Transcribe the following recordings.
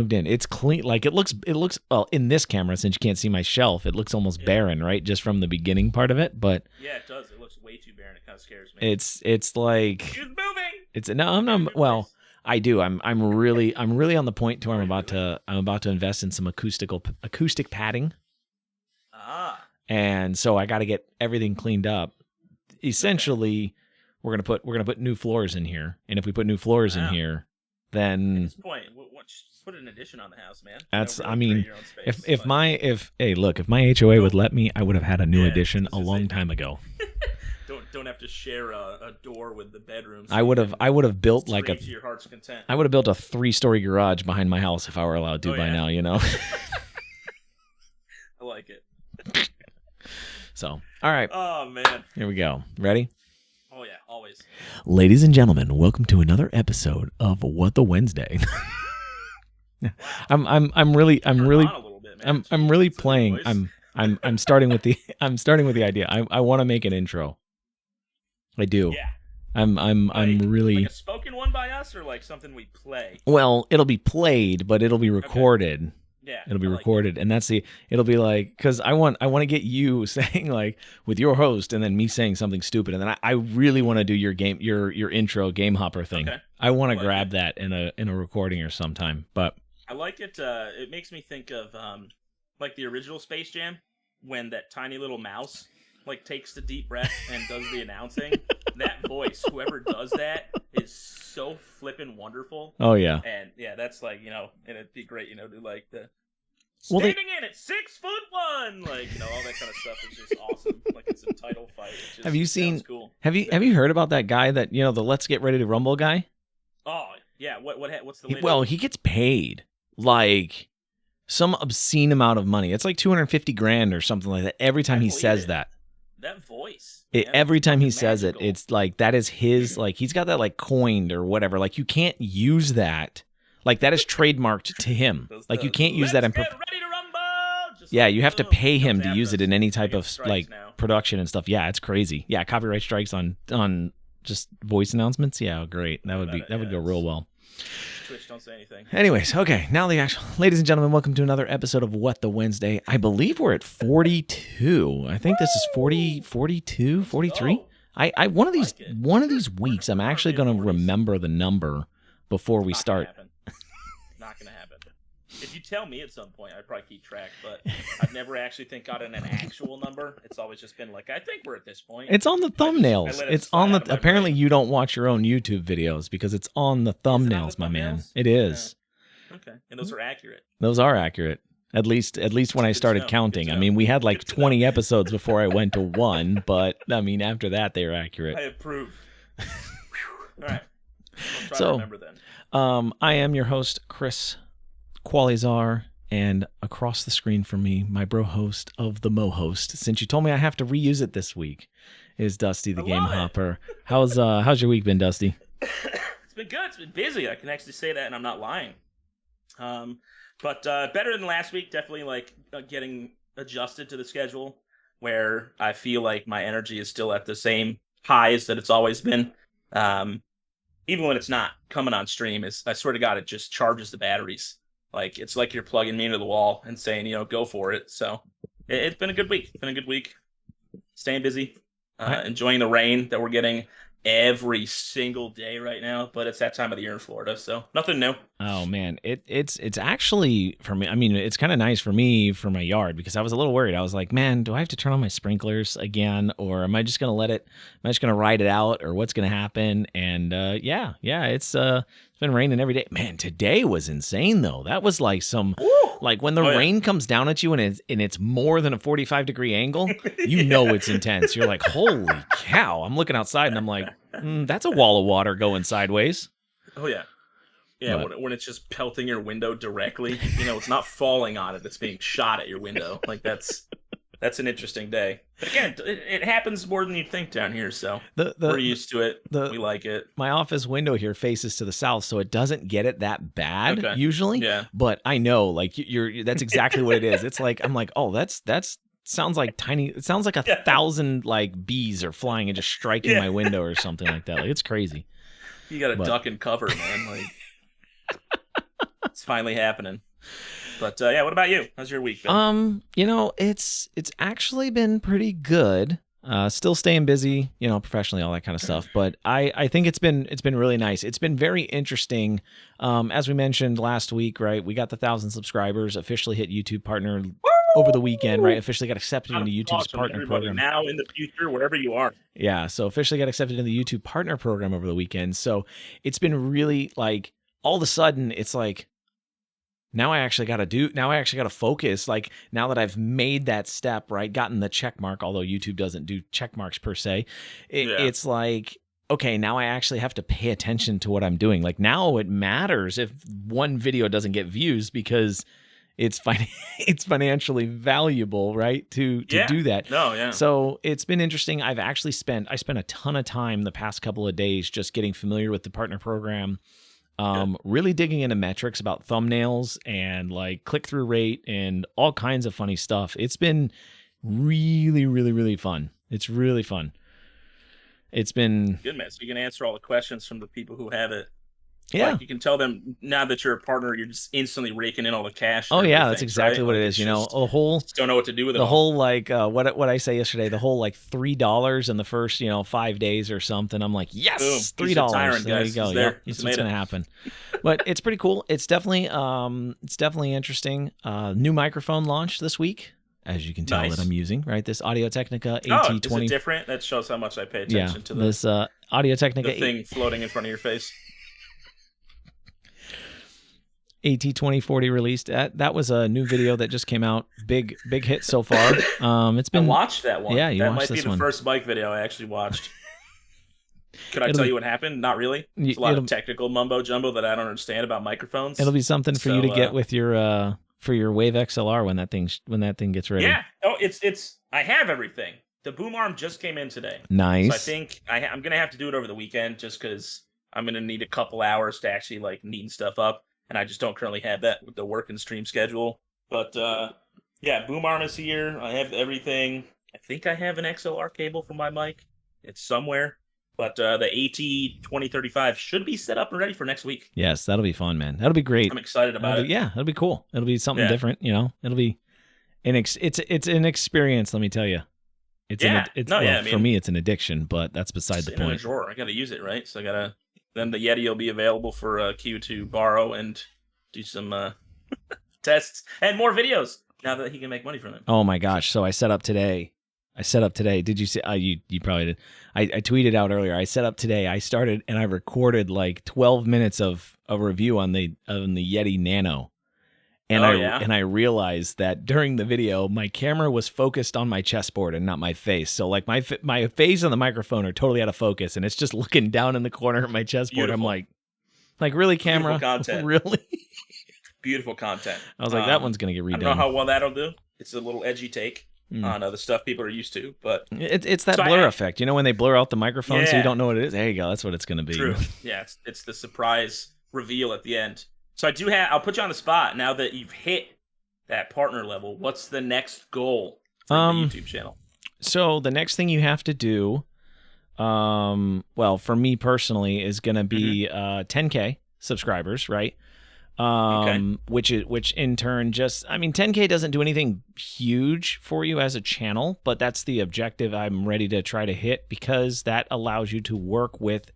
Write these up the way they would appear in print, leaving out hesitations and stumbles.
moved in. It's clean. Like it looks well in this camera, since you can't see my shelf, it looks almost barren, right? Just from the beginning part of it. But yeah, it does. It looks way too barren. It kind of scares me. It's like She's moving. I'm not. Well, I do. I'm really on the point to where I'm about to invest in some acoustic padding. And so I got to get everything cleaned up. Essentially, we're gonna put new floors in here, and if we put new floors in here, then at this point, just put an addition on the house, man. That's I mean, if my HOA would let me, I would have had a new addition a long time ago. Don't have to share a door with the bedroom. So I would have built like to your heart's content. I would have built a 3-story garage behind my house if I were allowed to by now, you know. I like it. So, all right. Oh man. Here we go. Ready? Oh yeah, always. Ladies and gentlemen, welcome to another episode of What the Wednesday. Wow. I'm really playing. I'm starting with the idea. I want to make an intro. I do. Yeah. I'm really like a spoken one by us, or like something we play. Well, it'll be played, but it'll be recorded. Okay. Yeah. It'll be recorded, and it'll be like, because I want to get you saying like with your host, and then me saying something stupid, and then I really want to do your intro game hopper thing. Okay. I want to grab that in a recording or sometime, but I like it. It makes me think of like the original Space Jam, when that tiny little mouse like takes the deep breath and does the announcing. That voice, whoever does that, is so flippin' wonderful. Oh yeah. And yeah, that's like, and it'd be great, to like the standing in at 6'1", like all that kind of stuff is just awesome. Like it's a title fight. Have you seen? Cool. Have you heard about that guy that the Let's Get Ready to Rumble guy? Oh yeah. What's the latest? Well, he gets paid like some obscene amount of money. It's like $250,000 or something like that every time he says that. That voice. Every time he says it, it's like that is his, like he's got that like coined or whatever. Like you can't use that. Like that is trademarked to him. Like you can't use that in. Ready to rumble! Yeah, you have to pay him to use it in any type of like production and stuff. Yeah, it's crazy. Yeah, copyright strikes on just voice announcements. Yeah, great. That would go real well. Twitch, don't say anything. Anyways, okay. Now ladies and gentlemen, welcome to another episode of What the Wednesday. I believe we're at 42. I think this is 40, 42, 43. I one of these weeks, I'm actually going to remember the number before we start. Not going to happen. If you tell me at some point, I'd probably keep track, but I've never actually gotten an actual number. It's always just been like, I think we're at this point. It's on the thumbnails. It's on the. Apparently, you don't watch your own YouTube videos because it's on the thumbnails, my man. It is. Yeah. Okay, and those are accurate. Those are accurate. At least when I started counting. I mean, we had like 20 episodes before I went to 1, but I mean, after that, they are accurate. I approve. All right. I'll try to remember then. I am your host, Chris Qualizar, and across the screen from me, my bro host of the Mo host, since you told me I have to reuse it this week, is Dusty the Game Hopper. How's your week been, Dusty? It's been good. It's been busy. I can actually say that, and I'm not lying. But better than last week. Definitely like getting adjusted to the schedule, where I feel like my energy is still at the same highs that it's always been. Even when it's not coming on stream, I swear to God, it just charges the batteries. Like it's like you're plugging me into the wall and saying, go for it. So it's been a good week. Staying busy, enjoying the rain that we're getting every single day right now. But it's that time of the year in Florida, so nothing new. Oh man, it's actually for me. I mean, it's kind of nice for me for my yard because I was a little worried. I was like, man, do I have to turn on my sprinklers again, or am I just gonna ride it out, or what's gonna happen? And yeah, it's been raining every day. Man, today was insane though. That was like like when the rain comes down at you and it's more than a 45-degree angle, it's intense. You're like, holy cow! I'm looking outside and I'm like, that's a wall of water going sideways. Oh yeah. Yeah, when it's just pelting your window directly, it's not falling on it; it's being shot at your window. Like that's an interesting day. But again, it happens more than you think down here, so we're used to it. We like it. My office window here faces to the south, so it doesn't get it that bad usually. Yeah, but I know, like that's exactly what it is. It's like I'm like, oh, that's sounds like tiny. It sounds like 1,000 like bees are flying and just striking my window or something like that. Like it's crazy. You got to duck and cover, man. Like. It's finally happening. But yeah, what about you? How's your week been? It's actually been pretty good. Still staying busy, professionally, all that kind of stuff. But I think it's been really nice. It's been very interesting. As we mentioned last week, right? We got the 1,000 subscribers, officially hit YouTube partner over the weekend, right? Officially got accepted into YouTube's Awesome, partner everybody. program. Now, in the future, wherever you are. Yeah, so officially got accepted in the YouTube partner program over the weekend. So it's been really like all of a sudden it's like now I actually got to focus. Like now that I've made that step, right? Gotten the check mark, although YouTube doesn't do check marks per se. It's like, okay, now I actually have to pay attention to what I'm doing. Like now it matters if one video doesn't get views because it's financially valuable, right? To do that. No, yeah. So it's been interesting. I spent a ton of time the past couple of days just getting familiar with the partner program. Really digging into metrics about thumbnails and like click-through rate and all kinds of funny stuff. It's been really, really, really fun. It's really fun. It's been good, man. So you can answer all the questions from the people who have it. Yeah. Like you can tell them now that you're a partner, you're just instantly raking in all the cash. Oh yeah, that's exactly what it is. The whole just don't know what to do with it. The whole like what I say yesterday, the whole like $3 in the first 5 days or something. I'm like, yes, $3. There you go. Yep, that's what's gonna happen. But it's pretty cool. It's definitely interesting. New microphone launch this week. As you can tell that I'm using, right? This Audio Technica AT20. Is it different? That shows how much I pay attention to this Audio Technica the thing floating in front of your face. AT2040 released. That was a new video that just came out. Big hit so far. It's been. I watched that one. Yeah, you that watched might this be one. the first bike video I actually watched. Could I tell you what happened? Not really. It's a lot of technical mumbo jumbo that I don't understand about microphones. It'll be something for you to get with your for your Wave XLR when that thing gets ready. Yeah. Oh, it's. I have everything. The boom arm just came in today. Nice. So I think I'm gonna have to do it over the weekend just because I'm gonna need a couple hours to actually like neaten stuff up. And I just don't currently have that with the work and stream schedule. But yeah, boom arm is here. I have everything. I think I have an XLR cable for my mic. It's somewhere. But the AT2035 should be set up and ready for next week. Yes, that'll be fun, man. That'll be great. I'm excited about it. Yeah, it'll be cool. It'll be something different. It'll be it's an experience. Let me tell you. For me, it's an addiction, but that's beside the point. In a drawer. I got to use it, right? So then the Yeti will be available for Q to borrow and do some tests and more videos now that he can make money from it. Oh my gosh! So I set up today. Did you see? You probably did. I tweeted out earlier. I set up today. I started and I recorded like 12 minutes of a review on the Yeti Nano. And I realized that during the video, my camera was focused on my chessboard and not my face. So like my face and the microphone are totally out of focus, and it's just looking down in the corner of my chessboard. Beautiful. I'm like really, camera? Beautiful content. Really? Beautiful content. I was like, that one's gonna get redone. I don't know how well that'll do. It's a little edgy take on the stuff people are used to, but it's that blur effect. When they blur out the microphone, so you don't know what it is. There you go. That's what it's gonna be. True. Yeah, it's the surprise reveal at the end. So I'll put you on the spot now that you've hit that partner level. What's the next goal for the YouTube channel? So the next thing you have to do, well, for me personally, is going to be 10K subscribers, right? Which in turn 10K doesn't do anything huge for you as a channel, but that's the objective I'm ready to try to hit because that allows you to work with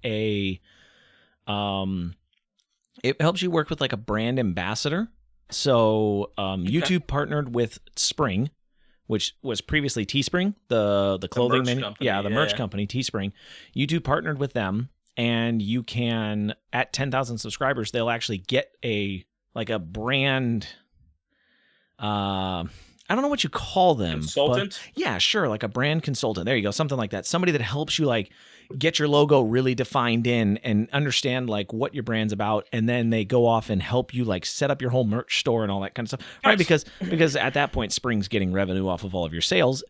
it helps you work with like a brand ambassador. So YouTube partnered with Spring, which was previously Teespring, the clothing company. The merch company, Teespring. YouTube partnered with them, and you can, at 10,000 subscribers, they'll actually get a brand. I don't know what you call them. Consultant? Yeah, sure. Like a brand consultant. There you go. Something like that. Somebody that helps you like get your logo really defined in and understand like what your brand's about. And then they go off and help you like set up your whole merch store and all that kind of stuff. Right. Because at that point, Spring's getting revenue off of all of your sales.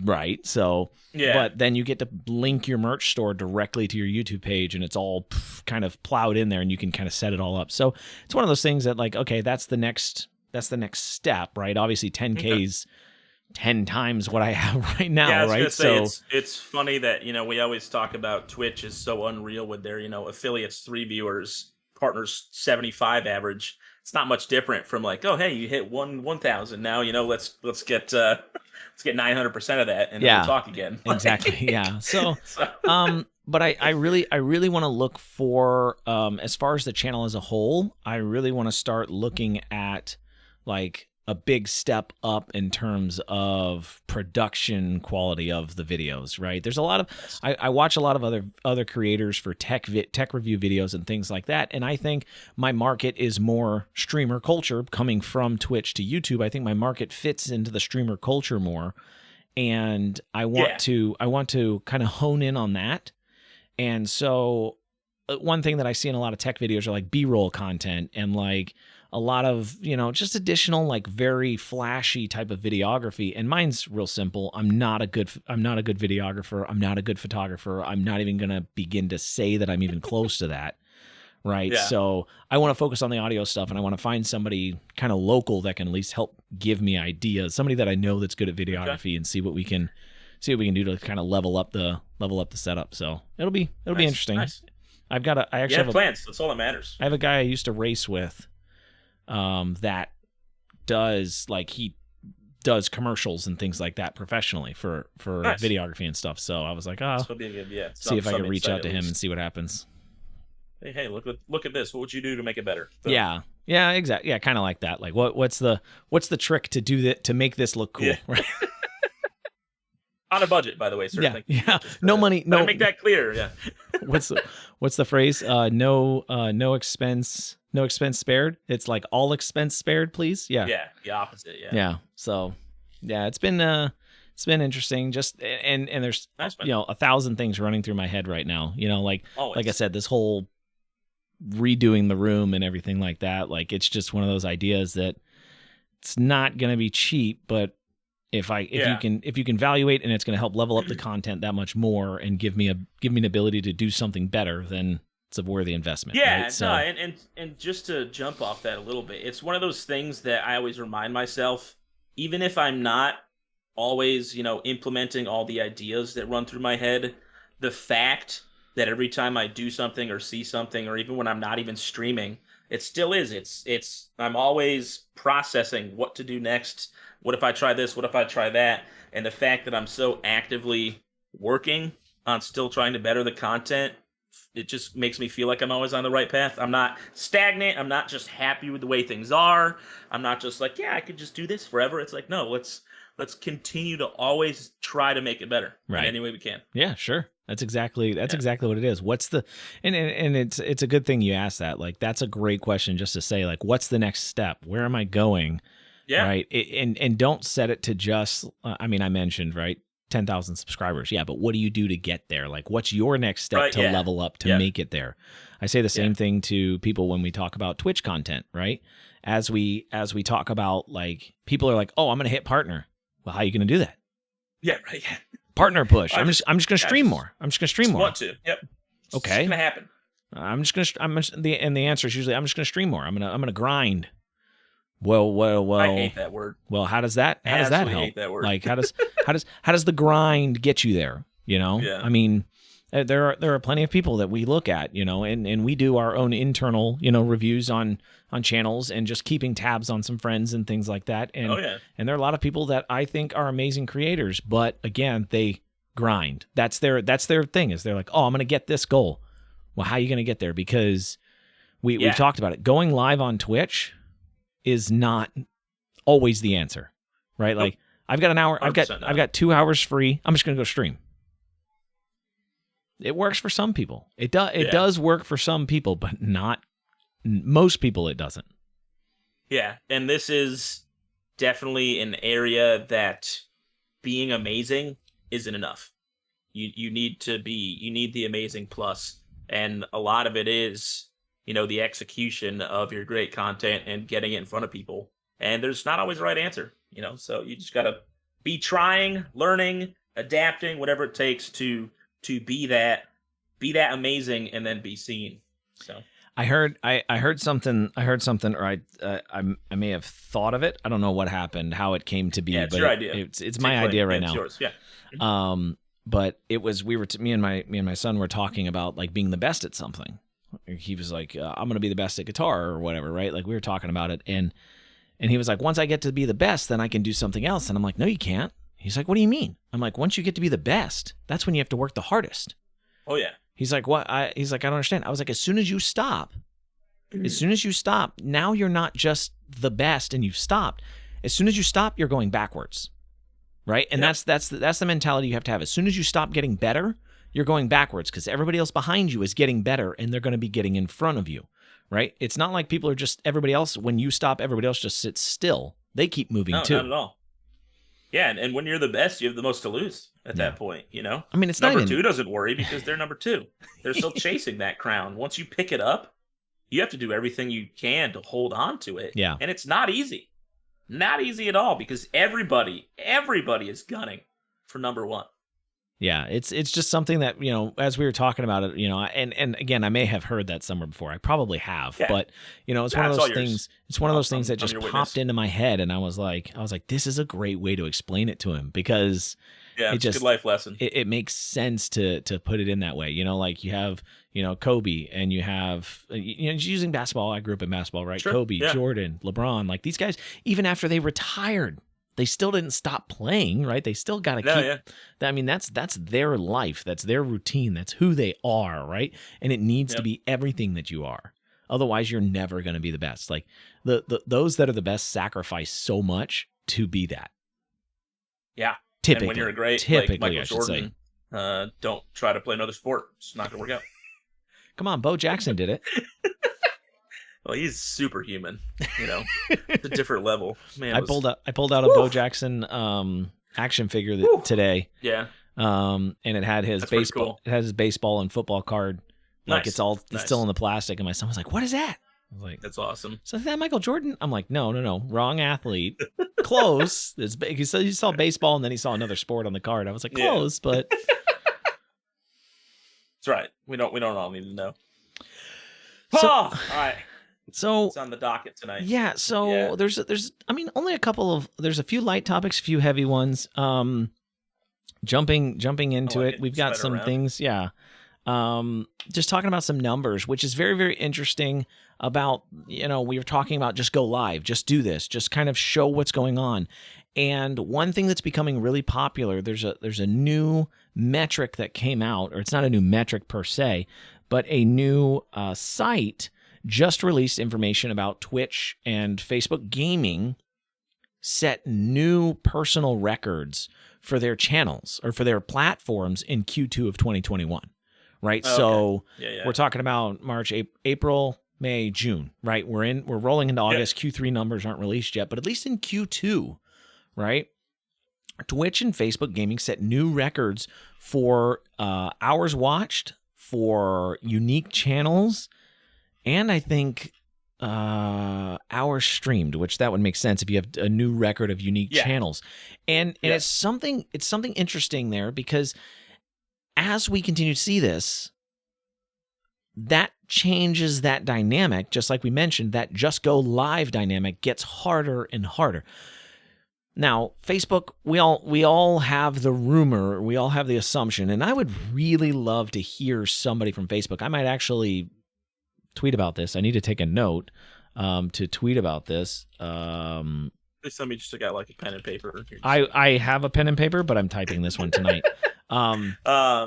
Right. So, but then you get to link your merch store directly to your YouTube page and it's all kind of plowed in there and you can kind of set it all up. So it's one of those things that like, okay, that's the next step, right? Obviously 10K is 10 times what I have right now, I was right? gonna say, it's funny that, we always talk about Twitch is so unreal with their, affiliates, 3 viewers, partner's 75 average, it's not much different from like, oh, hey, you hit 1,000. Now, let's get 900% of that, and then we'll talk again. Exactly. Yeah. So, but I really want to look for, as far as the channel as a whole, I really want to start looking at like a big step up in terms of production quality of the videos, right? There's a lot of, I watch a lot of other creators for tech review videos and things like that. And I think my market is more streamer culture coming from Twitch to YouTube. I think my market fits into the streamer culture more. And I want to kind of hone in on that. And so one thing that I see in a lot of tech videos are like B-roll content and like a lot of, just additional like very flashy type of videography. And mine's real simple. I'm not a good videographer. I'm not a good photographer. I'm not even going to begin to say that I'm even close to that. Right. Yeah. So I want to focus on the audio stuff, and I want to find somebody kind of local that can at least help give me ideas, somebody that I know that's good at videography, and see what we can do to kind of level up the setup. So it'll be interesting. Nice. I actually have plans. That's all that matters. I have a guy I used to race with, that he does commercials and things like that professionally for videography and stuff. So I was like, see if I can reach out to him and see what happens. Hey, look at this. What would you do to make it better? So, yeah, exactly. Yeah, kind of like that. Like, what's the trick to do that to make this look cool? Yeah. Right? On a budget, by the way, certainly. Yeah. No money. No. Make that clear. Yeah. What's the phrase? No expense spared. It's like all expense spared, please. Yeah. Yeah. The opposite. Yeah. Yeah. So, yeah, it's been interesting. Just and there's 1,000 things running through my head right now. Like I said, this whole redoing the room and everything like that. Like, it's just one of those ideas that it's not going to be cheap, but if you can evaluate and it's going to help level up the content that much more and give me an ability to do something better, then it's a worthy investment. Yeah, right? So, no, and just to jump off that a little bit, it's one of those things that I always remind myself, even if I'm not always, implementing all the ideas that run through my head, the fact that every time I do something or see something, or even when I'm not even streaming, it still is. It's I'm always processing what to do next. What if I try this? What if I try that? And the fact that I'm so actively working on still trying to better the content, it just makes me feel like I'm always on the right path. I'm not stagnant. I'm not just happy with the way things are. I'm not just like, I could just do this forever. It's like, no, let's continue to always try to make it better in any way we can. Yeah, sure. That's exactly what it is. What's the and it's a good thing you asked that. Like, that's a great question just to say, like, what's the next step? Where am I going? Yeah. Right. And don't set it to just, I mentioned, right, 10,000 subscribers. Yeah. But what do you do to get there? Like, what's your next step to level up to make it there? I say the same thing to people when we talk about Twitch content, right? As we talk about, like, people are like, oh, I'm going to hit partner. Well, how are you going to do that? Yeah. Right. Yeah. Partner push. I'm just going to stream more. I'm just going to stream more. Want to. Yep. Okay. It's going to happen. The answer is usually, I'm just going to stream more. I'm going to grind. Well. I hate that word. Well, how does that help? Hate that word. Like, how does the grind get you there? Yeah. I mean, there are plenty of people that we look at, and we do our own internal, reviews on channels and just keeping tabs on some friends and things like that. And and there are a lot of people that I think are amazing creators, but again, they grind. That's their thing. Is they're like, oh, I'm going to get this goal. Well, how are you going to get there? Because we've talked about it. Going live on Twitch is not always the answer, right? Like, I've got an hour, I've got 2 hours free. I'm just going to go stream. It works for some people. It does work for some people, but not most people. It doesn't. Yeah. And this is definitely an area that being amazing isn't enough. You need the amazing plus. And a lot of it is, the execution of your great content and getting it in front of people. And there's not always a right answer, so you just got to be trying, learning, adapting, whatever it takes to be that amazing and then be seen. So I heard something, or I may have thought of it. I don't know what happened, how it came to be, it's but your idea. It's my idea right now. It's yours. Yeah. But it was, me and my son were talking about, like, being the best at something. he was like, I'm going to be the best at guitar or whatever, right? Like we were talking about it. And he was like, once I get to be the best, then I can do something else. And I'm like, no, you can't. He's like, what do you mean? I'm like, once you get to be the best, that's when you have to work the hardest. Oh, yeah. He's like, what? He's like, I don't understand. I was like, as soon as you stop, now you're not just the best and you've stopped. As soon as you stop, you're going backwards, right? And that's the mentality you have to have. As soon as you stop getting better, you're going backwards because everybody else behind you is getting better and they're going to be getting in front of you, right? It's not like people are just everybody else. When you stop, everybody else just sits still. They keep moving too. Not at all. Yeah, and when you're the best, you have the most to lose at that point, you know? I mean, it's number not even... 2 doesn't worry because they're number 2. They're still chasing that crown. Once you pick it up, you have to do everything you can to hold on to it. Yeah. And it's not easy. Not easy at all because everybody is gunning for number 1. Yeah, it's just something that, you know, as we were talking about it, you know, and again, I may have heard that somewhere before. I probably have, but you know, it's one of those things. It's one of those things that just popped into my head, and I was like, this is a great way to explain it to him because it just good life lesson. It makes sense to put it in that way. You know, like you have, you know, Kobe, and you have, you know, using basketball. I grew up in basketball, right? Sure. Kobe, Jordan, LeBron, like these guys, even after they retired, they still didn't stop playing, right? They still got to keep. I mean, that's their life. That's their routine. That's who they are, right? And it needs to be everything that you are. Otherwise, you're never going to be the best. Like those that are the best sacrifice so much to be that. Yeah. Typically, and when you're a great, like Michael Jordan, don't try to play another sport. It's not going to work out. Come on, Bo Jackson did it. Well, he's superhuman, you know. It's a different level. Man, I pulled out a Bo Jackson action figure today. Yeah. And it had his baseball. Cool. It has his baseball and football card. Like it's still in the plastic. And my son was like, "What is that?" I was like, "That's awesome." So is that Michael Jordan? I'm like, "No, wrong athlete. Close." He saw baseball and then he saw another sport on the card. I was like, "Close," but that's right. We don't all need to know. So, all right. So it's on the docket tonight. Yeah. So there's I mean, only there's a few light topics, a few heavy ones. Jumping into it, we've got some things. Yeah. Just talking about some numbers, which is very, very interesting about, you know, we were talking about just go live, just do this, just kind of show what's going on. And one thing that's becoming really popular, there's a new metric that came out, or it's not a new metric per se, but a new site just released information about Twitch and Facebook Gaming set new personal records for their channels or for their platforms in Q2 of 2021, right? So we're talking about March, April, May, June, right? We're rolling into August. Q3 numbers aren't released yet, but at least in Q2, right? Twitch and Facebook Gaming set new records for hours watched, for unique channels, and I think hours streamed, which that would make sense if you have a new record of unique channels. And it's something interesting there because as we continue to see this, that changes that dynamic. Just like we mentioned, that just go live dynamic gets harder and harder. Now, Facebook, we all have the rumor, we all have the assumption, and I would really love to hear somebody from Facebook. I might actually tweet about this. I need to take a note to tweet about this. Somebody just got like a pen and paper. I have a pen and paper, but I'm typing this one tonight. About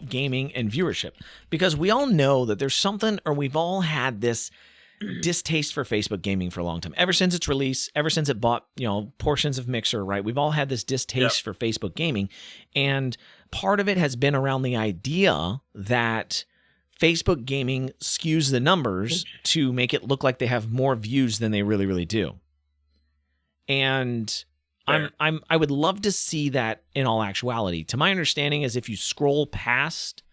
gaming and viewership, because we all know that there's something, or we've all had this distaste for Facebook Gaming for a long time. Ever since its release, ever since it bought, you know, portions of Mixer, right? We've all had this distaste for Facebook Gaming, and part of it has been around the idea that Facebook Gaming skews the numbers to make it look like they have more views than they really, really do. And I would love to see that in all actuality. To my understanding is if you scroll past,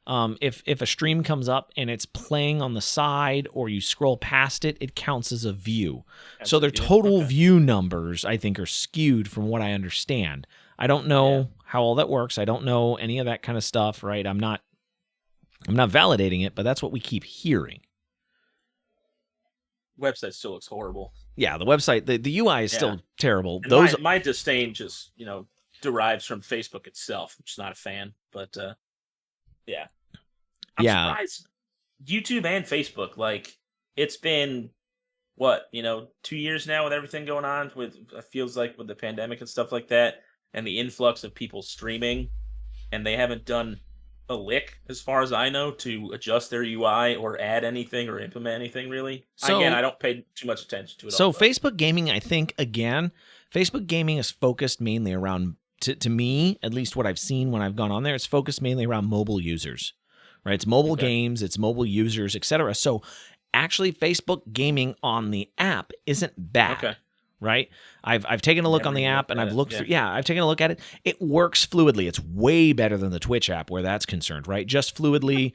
if a stream comes up and it's playing on the side or you scroll past it, it counts as a view. So their total view numbers, I think, are skewed from what I understand. I don't know how all that works. I don't know any of that kind of stuff, right? I'm not validating it, but that's what we keep hearing. Website still looks horrible. Yeah, the website, the UI is still terrible. And my disdain just, you know, derives from Facebook itself, which is not a fan, but I'm Yeah. surprised YouTube and Facebook, like, it's been what, 2 years now with everything going on with, it feels like, with the pandemic and stuff like that, and the influx of people streaming, and they haven't done a lick, as far as I know, to adjust their UI or add anything or implement anything really. Again, I So don't pay too much attention to it all, so but Facebook gaming, I think again, Facebook gaming is focused mainly around to me, at least what I've seen when I've gone on there, it's focused mainly around mobile users. Right? It's mobile okay. games, it's mobile users, etc. So actually Facebook gaming on the app isn't bad. Okay. Right? I've taken a look on Never the even app looked and at I've it. looked Yeah. through I've taken a look at it. It works fluidly. It's way better than the Twitch app where that's concerned, right? Just fluidly,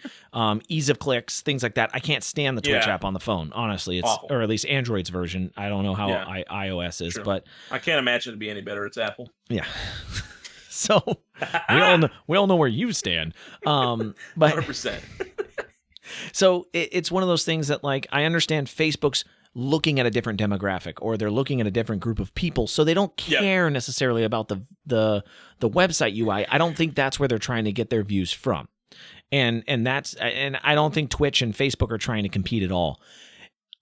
ease of clicks, things like that. I can't stand the Twitch Yeah. app on the phone, honestly. It's Awful. or at least Android's version. I don't know how Yeah. iOS is, True. but I can't imagine it'd be any better. It's Apple. yeah. So we all know where you stand. But 100%. so it's one of those things that, like, I understand Facebook's looking at a different demographic or they're looking at a different group of people, so they don't care necessarily about the website UI. I don't think that's where they're trying to get their views from, and I don't think Twitch and Facebook are trying to compete at all.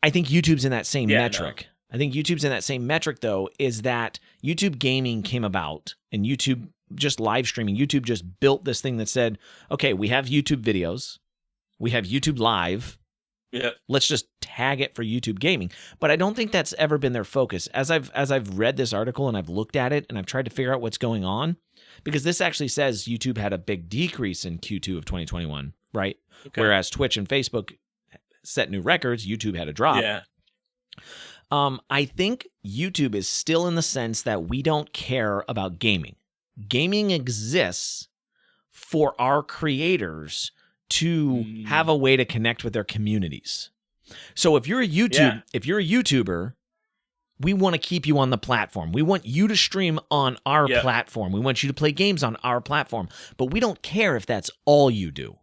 I think YouTube's in that same metric. No. I think YouTube's in that same metric, though, is that YouTube gaming came about and YouTube just live streaming. YouTube just built this thing that said, okay, we have YouTube videos, we have YouTube Live. Yeah. Let's just tag it for YouTube gaming. But I don't think that's ever been their focus. As I've read this article and I've looked at it and I've tried to figure out what's going on, because this actually says YouTube had a big decrease in Q2 of 2021, right? Okay. Whereas Twitch and Facebook set new records, YouTube had a drop. Yeah. I think YouTube is still in the sense that we don't care about gaming. Gaming exists for our creators to have a way to connect with their communities. So if you're a YouTuber, we want to keep you on the platform. We want you to stream on our platform. We want you to play games on our platform. But we don't care if that's all you do.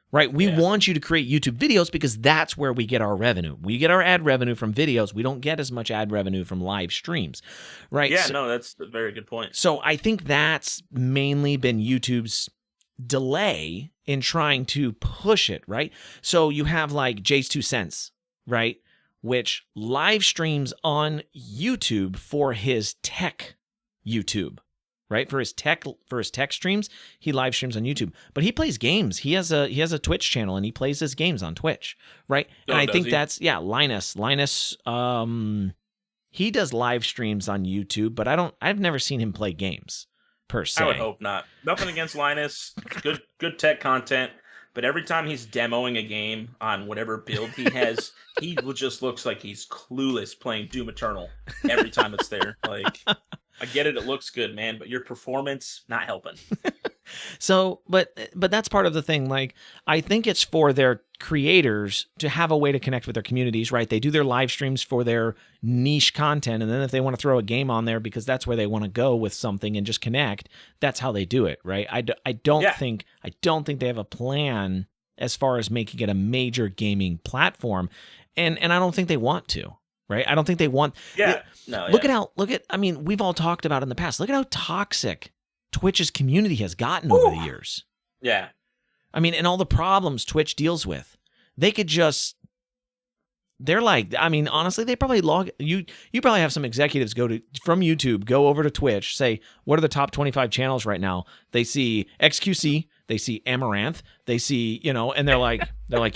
Right? We want you to create YouTube videos because that's where we get our revenue. We get our ad revenue from videos. We don't get as much ad revenue from live streams. Right? Yeah, no, that's a very good point. So I think that's mainly been YouTube's delay in trying to push it, right? So you have like Jay's 2 Cents, right? Which live streams on YouTube for his tech YouTube, right? For his tech streams, he live streams on YouTube. But he plays games. He has a Twitch channel and he plays his games on Twitch, right? And I think that's Linus. He does live streams on YouTube, but I've never seen him play games per se. I would hope not. Nothing against Linus. Good tech content. But every time he's demoing a game on whatever build he has, he just looks like he's clueless playing Doom Eternal every time it's there. Like, I get it looks good, man, but your performance not helping. So, but that's part of the thing. Like, I think it's for their creators to have a way to connect with their communities, right? They do their live streams for their niche content, and then if they want to throw a game on there because that's where they want to go with something and just connect, that's how they do it, right? I don't think they have a plan as far as making it a major gaming platform, and I don't think they want to. Right? I don't think they want. I mean, we've all talked about in the past. Look at how toxic Twitch's community has gotten over the years. Yeah. I mean, and all the problems Twitch deals with. They could just. They're like, I mean, honestly, they probably you probably have some executives from YouTube, go over to Twitch, say, what are the top 25 channels right now? They see XQC, they see Amaranth, they see, and they're like,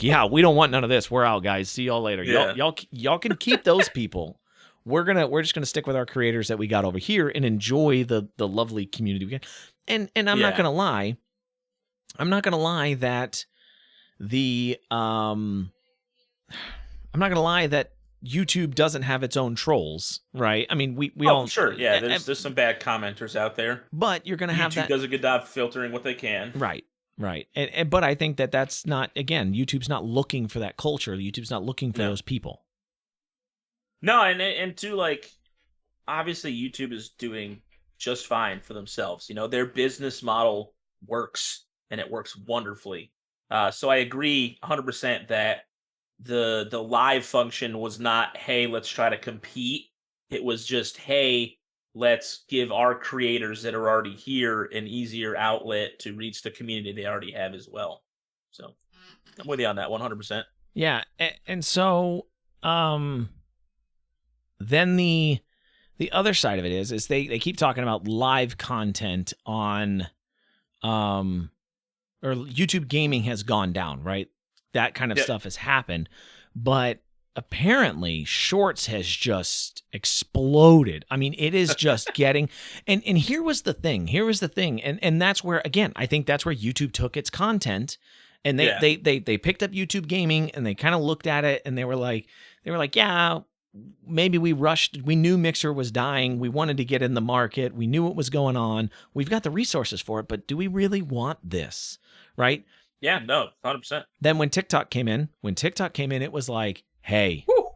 yeah, we don't want none of this. We're out, guys. See y'all later. Yeah. Y'all can keep those people. We're just gonna stick with our creators that we got over here and enjoy the lovely community we get. And I'm not gonna lie. I'm not gonna lie that I'm not gonna lie that YouTube doesn't have its own trolls, right? I mean, we all sure, yeah. There's some bad commenters out there, but you're gonna have YouTube that. does a good job filtering what they can, right? But I think that's not, again, YouTube's not looking for that culture. YouTube's not looking for those people. No, and too, like, obviously YouTube is doing just fine for themselves. Their business model works and it works wonderfully. So I agree 100% that the live function was not, hey, let's try to compete. It was just, hey, let's give our creators that are already here an easier outlet to reach the community they already have as well. So I'm with you on that 100%. Yeah, and so then the other side of it is they keep talking about live content on or YouTube gaming has gone down, right? That kind of Yep. stuff has happened, but apparently Shorts has just exploded. I mean, it is just getting and here was the thing. And that's where, again, I think that's where YouTube took its content, and they picked up YouTube gaming, and they kind of looked at it, and they were like, yeah, maybe we rushed. We knew Mixer was dying. We wanted to get in the market. We knew what was going on. We've got the resources for it, but do we really want this? Right? Yeah, no, 100%. Then when TikTok came in, it was like, hey, Woo!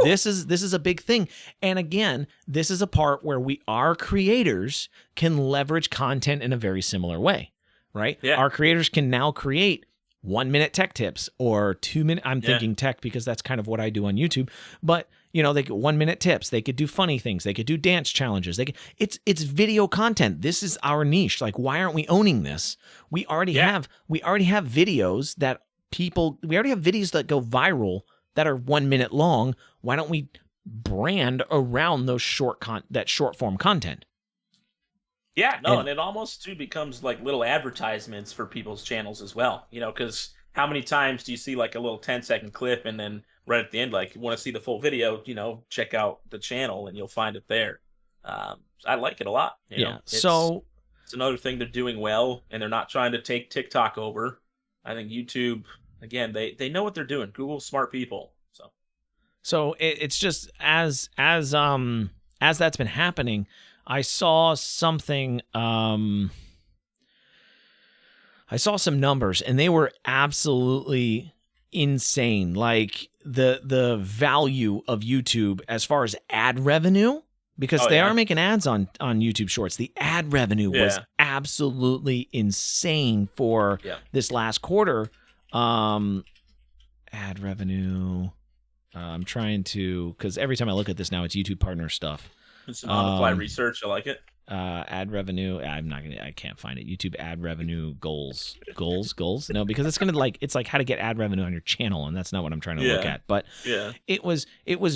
this is a big thing. And again, this is a part where our creators can leverage content in a very similar way, right? Yeah. Our creators can now create 1-minute tech tips or 2-minute. I'm thinking tech because that's kind of what I do on YouTube. But they get 1-minute tips. They could do funny things. They could do dance challenges. It's video content. This is our niche. Like, why aren't we owning this? We already have videos that we already have videos that go viral that are 1 minute long. Why don't we brand around those that short form content? Yeah, no, and it almost too becomes like little advertisements for people's channels as well. Because how many times do you see like a little 10-second clip, and then right at the end, like, you want to see the full video, check out the channel and you'll find it there. I like it a lot. So it's another thing they're doing well, and they're not trying to take TikTok over. I think YouTube, again, they know what they're doing. Google's smart people. So it's just as that's been happening, I saw something. I saw some numbers, and they were absolutely insane. Like the value of YouTube as far as ad revenue, because they are making ads on YouTube Shorts. The ad revenue was absolutely insane for this last quarter. Ad revenue. I'm trying to, because every time I look at this now, it's YouTube partner stuff. Some on-the-fly research. I like it. Ad revenue. I can't find it. YouTube ad revenue goals. No, because it's it's like how to get ad revenue on your channel, and that's not what I'm trying to look at. But it was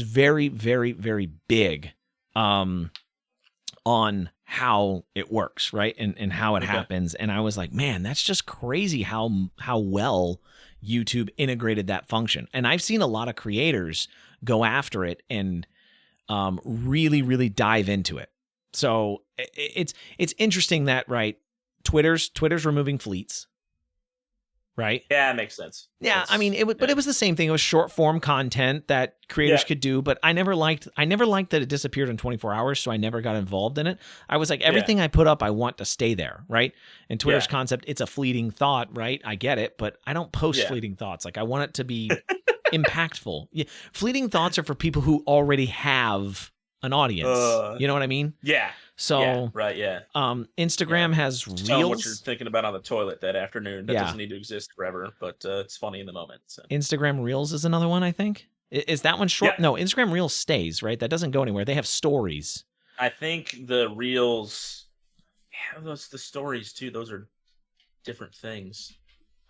very, very, very big on how it works, right? And how it happens. And I was like, man, that's just crazy how well YouTube integrated that function. And I've seen a lot of creators go after it and really, really dive into it. So it's interesting that, right, Twitter's removing fleets, right? Yeah, it makes sense. Yeah, I mean, but it was the same thing. It was short form content that creators could do, but I never liked that it disappeared in 24 hours, so I never got involved in it. I was like, everything I put up, I want to stay there, right? And Twitter's concept, it's a fleeting thought, right? I get it, but I don't post fleeting thoughts. Like, I want it to be impactful. Yeah, fleeting thoughts are for people who already have an audience. You know what I mean? Yeah. So Instagram has Just tell 'em what Reels. you're thinking about on the toilet that afternoon. That doesn't need to exist forever, but it's funny in the moment. So. Instagram Reels is another one, I think. Is that one short? Yeah. No, Instagram Reels stays, right? That doesn't go anywhere. They have stories. I think the Reels, the stories too. Those are different things.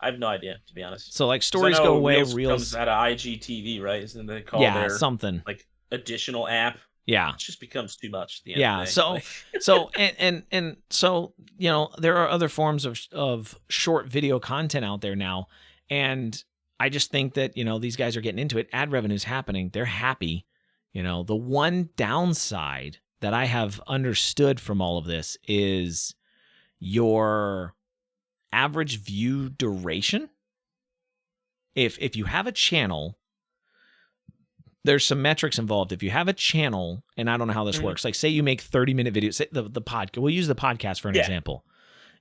I have no idea, to be honest. So like stories go away. Reels comes out of IGTV, right? Isn't they call their something like additional app? Yeah, it just becomes too much. At the end of the day. So there are other forms of short video content out there now, and I just think that these guys are getting into it. Ad revenue's happening. They're happy. The one downside that I have understood from all of this is your average view duration. If you have a channel, there's some metrics involved. If you have a channel, and I don't know how this works, like say you make 30-minute videos, say the podcast, we'll use the podcast for an example.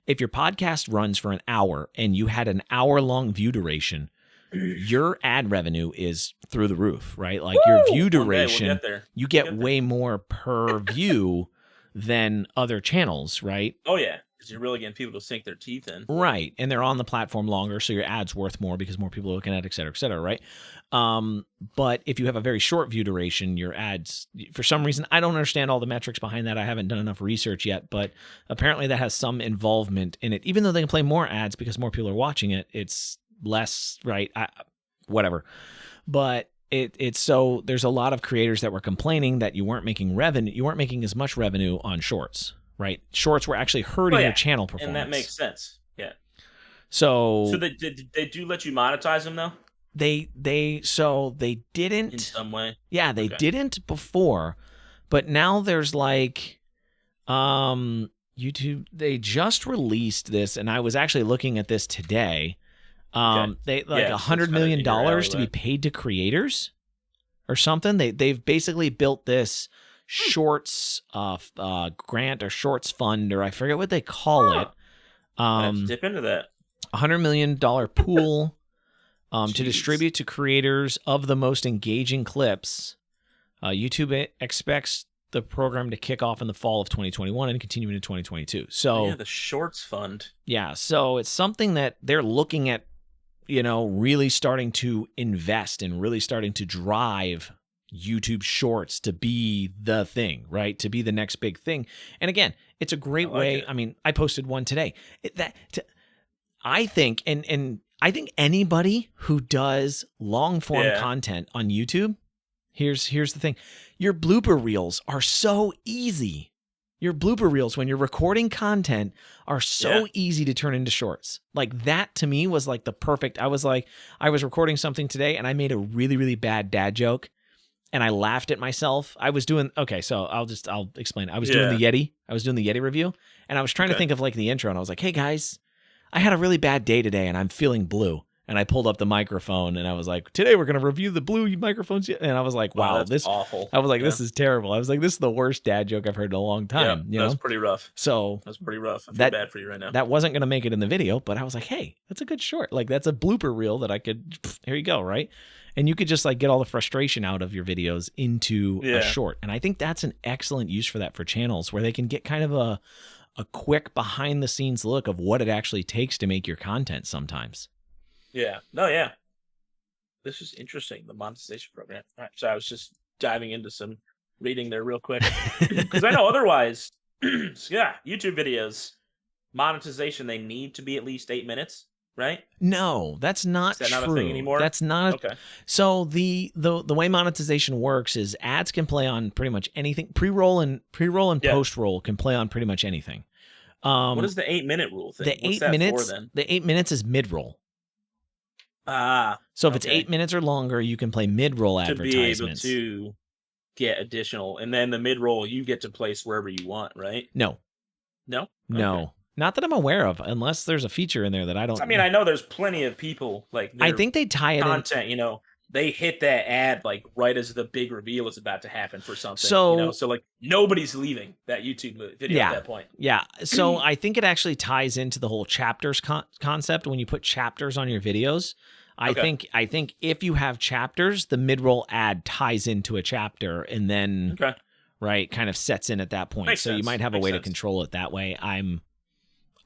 If your podcast runs for an hour and you had an hour-long view duration, your ad revenue is through the roof, right? Like your view duration, you get way more per view than other channels, right? Oh, yeah. Because you're really getting people to sink their teeth in. Right. And they're on the platform longer, so your ad's worth more because more people are looking at it, et cetera, right? But if you have a very short view duration, your ads, for some reason, I don't understand all the metrics behind that. I haven't done enough research yet, but apparently that has some involvement in it. Even though they can play more ads because more people are watching it, it's less, right? Whatever. But it's so there's a lot of creators that were complaining that you weren't making as much revenue on shorts, right? Shorts were actually hurting your channel performance. And that makes sense. Yeah. So they do let you monetize them though? They didn't in some way. Yeah, they didn't before, but now there's like YouTube, they just released this, and I was actually looking at this today. They like $100 million to be paid to creators or something. They've basically built this shorts grant or shorts fund, or I forget what they call it. Let's dip into that. $100 million pool to distribute to creators of the most engaging clips. YouTube expects the program to kick off in the fall of 2021 and continue into 2022. So the Shorts Fund. Yeah, so it's something that they're looking at, really starting to invest and really starting to drive YouTube Shorts to be the thing, right? To be the next big thing. And again, it's a great way. I mean, I posted one today. I think, and I think anybody who does long form content on YouTube, here's the thing. Your blooper reels are so easy. Your blooper reels, when you're recording content, are so easy to turn into shorts. Like that to me was like the perfect. I was recording something today and I made a really, really bad dad joke and I laughed at myself. I was doing, so I'll explain. I was doing the Yeti. I was doing the Yeti review and I was trying to think of like the intro and I was like, hey guys, I had a really bad day today and I'm feeling blue. And I pulled up the microphone and I was like, today we're going to review the blue microphones. And I was like, wow, this is awful. I was like, this is terrible. I was like, this is the worst dad joke I've heard in a long time. Yeah, that's pretty rough. So that's pretty rough. I feel bad for you right now. That wasn't going to make it in the video, but I was like, hey, that's a good short. Like that's a blooper reel that I could, here you go, right? And you could just like get all the frustration out of your videos into a short. And I think that's an excellent use for that for channels where they can get kind of a quick behind the scenes look of what it actually takes to make your content sometimes. Yeah. No, yeah. This is interesting, the monetization program. All right, so I was just diving into some reading there real quick. Because I know otherwise, YouTube videos, monetization, they need to be at least 8 minutes, right? No, that's not true. Is that not a thing anymore? That's not. Okay. So the way monetization works is ads can play on pretty much anything. Pre-roll and post-roll can play on pretty much anything. What is the 8-minute rule thing? What's 8 minutes. For, then? The 8 minutes is mid-roll. So if it's 8 minutes or longer, you can play mid-roll advertisements. To be able to get additional, and then the mid-roll you get to place wherever you want, right? No. No? No. Not that I'm aware of, unless there's a feature in there that I don't. I mean, I know there's plenty of people like. I think they tie it content. They hit that ad like right as the big reveal is about to happen for something. So like nobody's leaving that YouTube video at that point. Yeah. So I think it actually ties into the whole chapters concept. When you put chapters on your videos, I think if you have chapters, the mid-roll ad ties into a chapter and then kind of sets in at that point. Makes so sense. You might have a way to control it that way. I'm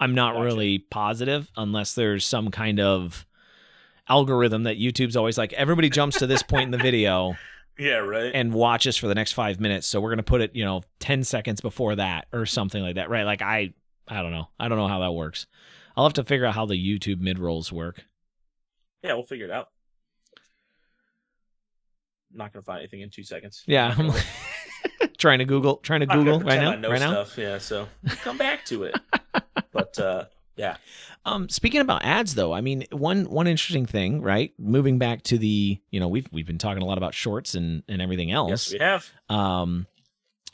not really positive unless there's some kind of algorithm that YouTube's always like, everybody jumps to this point in the video and watches for the next 5 minutes, so we're going to put it 10 seconds before that or something like that, right? Like I don't know how that works. I'll have to figure out how the YouTube mid-rolls work. Yeah, we'll figure it out. I'm not going to find anything in 2 seconds. Yeah, I'm trying to Google right now. Stuff. Yeah, so come back to it. But yeah. Speaking about ads, though, I mean, one interesting thing, right? Moving back to the, we've been talking a lot about shorts and everything else. Yes, we have.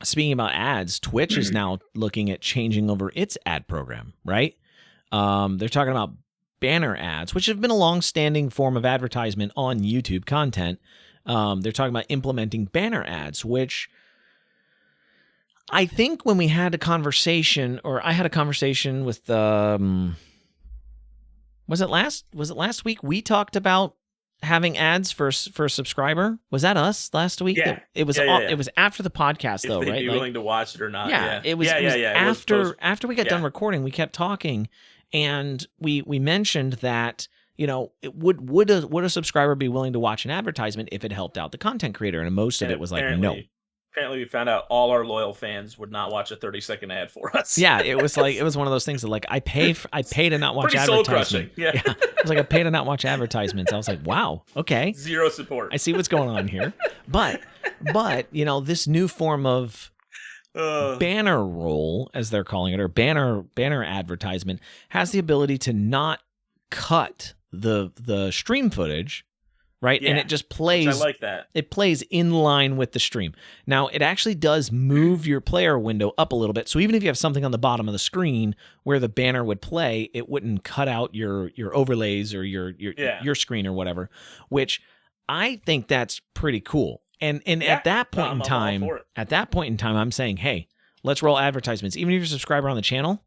Speaking about ads, Twitch is now looking at changing over its ad program, right? They're talking about banner ads, which have been a long-standing form of advertisement on YouTube content. They're talking about implementing banner ads, which I think when we had a conversation, or I had a conversation with, was it last week? We talked about having ads for a subscriber. Was that us last week? Yeah. It was after the podcast, though, right? If they'd be willing to watch it or not. Yeah. It was after we got done recording, we kept talking, and we mentioned that, would a subscriber be willing to watch an advertisement if it helped out the content creator? And most of it was like, no. Apparently, we found out all our loyal fans would not watch a 30-second ad for us. Yeah, it was one of those things that like I pay to not watch Pretty soul advertisement. crushing. Yeah. It was like I pay to not watch advertisements. I was like, wow, okay. Zero support. I see what's going on here. But this new form of banner roll, as they're calling it, or banner advertisement, has the ability to not cut the stream footage, right? Yeah, and it just plays. I like that. It plays in line with the stream. Now, it actually does move your player window up a little bit. So even if you have something on the bottom of the screen where the banner would play, it wouldn't cut out your overlays or your screen or whatever, which I think that's pretty cool. And at that point in time, I'm saying, hey, let's roll advertisements. Even if you're a subscriber on the channel,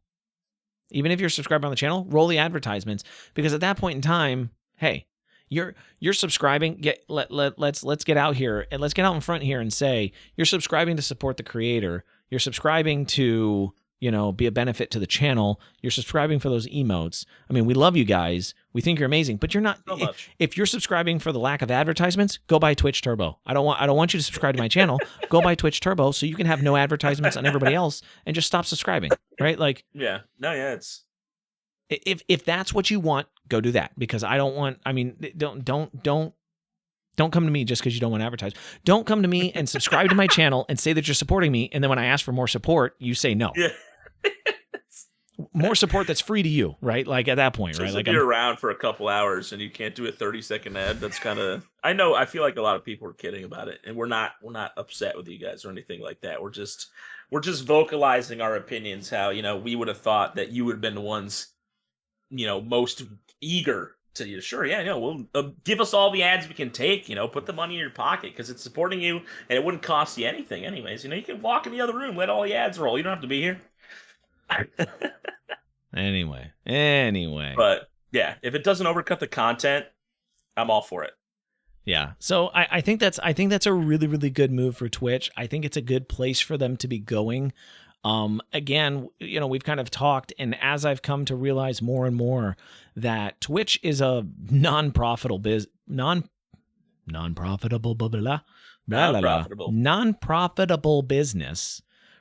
roll the advertisements, because at that point in time, hey, you're subscribing. Let's get out here and let's get out in front here and say you're subscribing to support the creator. You're subscribing to be a benefit to the channel. You're subscribing for those emotes. I mean, we love you guys. We think you're amazing, but you're not. So much. If you're subscribing for the lack of advertisements, go buy Twitch Turbo. I don't want you to subscribe to my channel. Go buy Twitch Turbo so you can have no advertisements on everybody else and just stop subscribing. Right? Like, yeah, no, yeah, it's. If that's what you want, go do that, because I don't want. I mean, don't come to me just because you don't want to advertise. Don't come to me and subscribe to my channel and say that you're supporting me, and then when I ask for more support, you say no. Yeah. More support that's free to you, right? Like at that point, right? Like if you're around for a couple hours and you can't do a 30-second ad, that's kind of. I feel like a lot of people are kidding about it, and we're not upset with you guys or anything like that. We're just vocalizing our opinions. How we would have thought that you would have been the ones, most eager to sure, yeah, we'll give us all the ads we can take. Put the money in your pocket because it's supporting you, and it wouldn't cost you anything, anyways. You can walk in the other room, let all the ads roll. You don't have to be here. Anyway. But yeah, if it doesn't overcut the content, I'm all for it. Yeah. So I think that's a really, really good move for Twitch. I think it's a good place for them to be going. Again, we've kind of talked, and as I've come to realize more and more that Twitch is a non-profitable business,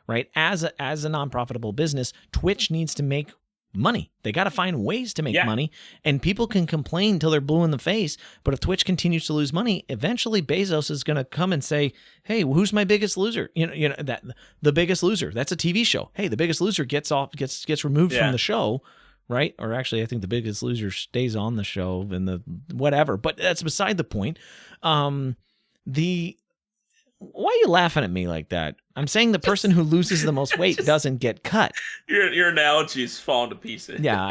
right? As a non-profitable business, Twitch needs to make money. They got to find ways to make money, and people can complain till they're blue in the face. But if Twitch continues to lose money, eventually Bezos is going to come and say, "Hey, who's my biggest loser?" That The Biggest Loser. That's a TV show. Hey, The Biggest Loser gets removed from the show, right? Or actually, I think The Biggest Loser stays on the show and the whatever. But that's beside the point. Why are you laughing at me like that? I'm saying the person who loses the most weight doesn't get cut. Your analogy's falling to pieces. Yeah,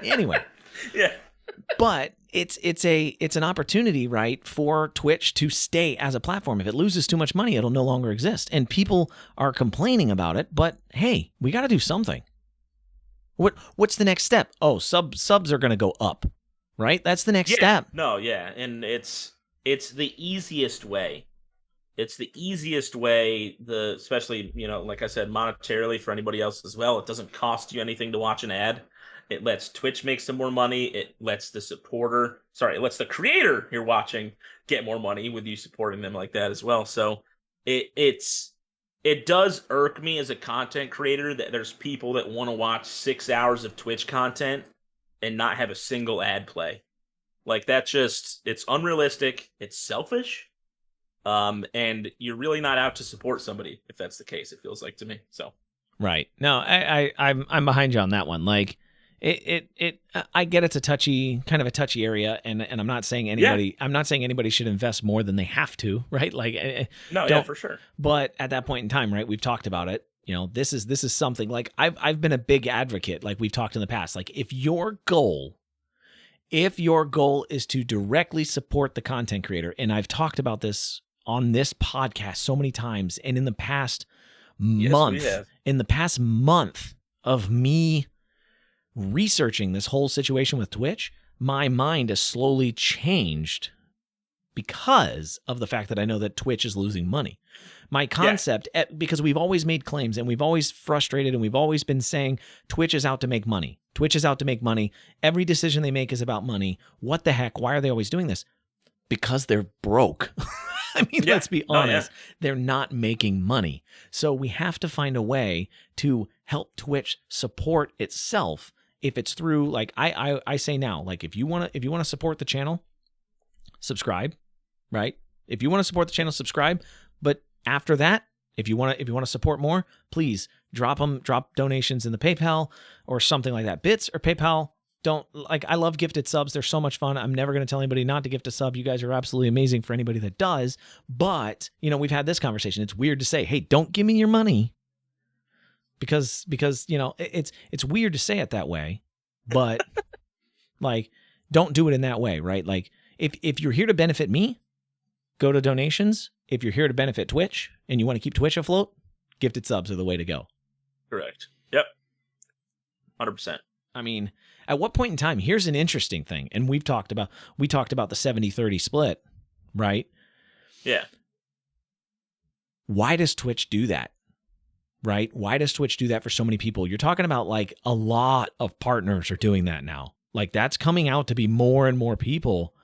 anyway. Yeah. But it's an opportunity, right, for Twitch to stay as a platform. If it loses too much money, it'll no longer exist. And people are complaining about it, but hey, we got to do something. What's the next step? Oh, subs are going to go up, right? That's the next step. No, yeah, and it's the easiest way. It's the easiest way, especially, like I said, monetarily for anybody else as well. It doesn't cost you anything to watch an ad. It lets Twitch make some more money. It lets it lets the creator you're watching get more money with you supporting them like that as well. So it does irk me as a content creator that there's people that want to watch 6 hours of Twitch content and not have a single ad play. Like, it's unrealistic. It's selfish. And you're really not out to support somebody if that's the case. It feels like to me. So, right. No, I'm behind you on that one. Like, I get it's a touchy area, and I'm not saying anybody should invest more than they have to, right? Like, for sure. But at that point in time, right, we've talked about it. This is something like I've been a big advocate, like we've talked in the past. Like, if your goal is to directly support the content creator, and I've talked about this on this podcast so many times, and in the past month of me researching this whole situation with Twitch, my mind has slowly changed because of the fact that I know that Twitch is losing money. My concept, because we've always made claims and we've always frustrated and we've always been saying Twitch is out to make money. Twitch is out to make money. Every decision they make is about money. What the heck? Why are they always doing this? Because they're broke. I mean, let's be honest. They're not making money. So we have to find a way to help Twitch support itself. If it's through, like I say now, like if you want to support the channel, subscribe, right? If you want to support the channel, subscribe. But after that, if you want to support more, please drop donations in the PayPal or something like that. Bits or PayPal. I love gifted subs. They're so much fun. I'm never going to tell anybody not to gift a sub. You guys are absolutely amazing for anybody that does. But, we've had this conversation. It's weird to say, hey, don't give me your money. Because it's weird to say it that way. But, like, don't do it in that way, right? Like, if you're here to benefit me, go to donations. If you're here to benefit Twitch and you want to keep Twitch afloat, gifted subs are the way to go. Correct. Yep. 100%. I mean, at what point in time, here's an interesting thing, and we talked about the 70-30 split, right? Yeah. Why does Twitch do that? Right? Why does Twitch do that for so many people? You're talking about like a lot of partners are doing that now. Like that's coming out to be more and more people,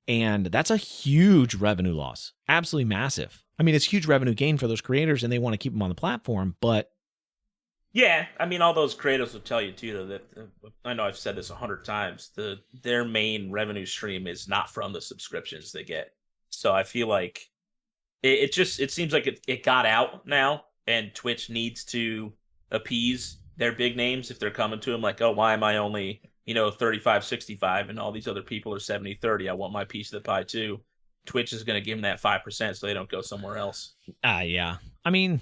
and that's a huge revenue loss. Absolutely massive. I mean, it's huge revenue gain for those creators, and they want to keep them on the platform, but yeah, I mean, all those creators will tell you too, though, that I know I've said this 100 times. Their main revenue stream is not from the subscriptions they get. So I feel like it seems like it got out now, and Twitch needs to appease their big names if they're coming to them like, oh, why am I only 35-65 and all these other people are 70-30? I want my piece of the pie too. Twitch is going to give them that 5% so they don't go somewhere else. Yeah. I mean.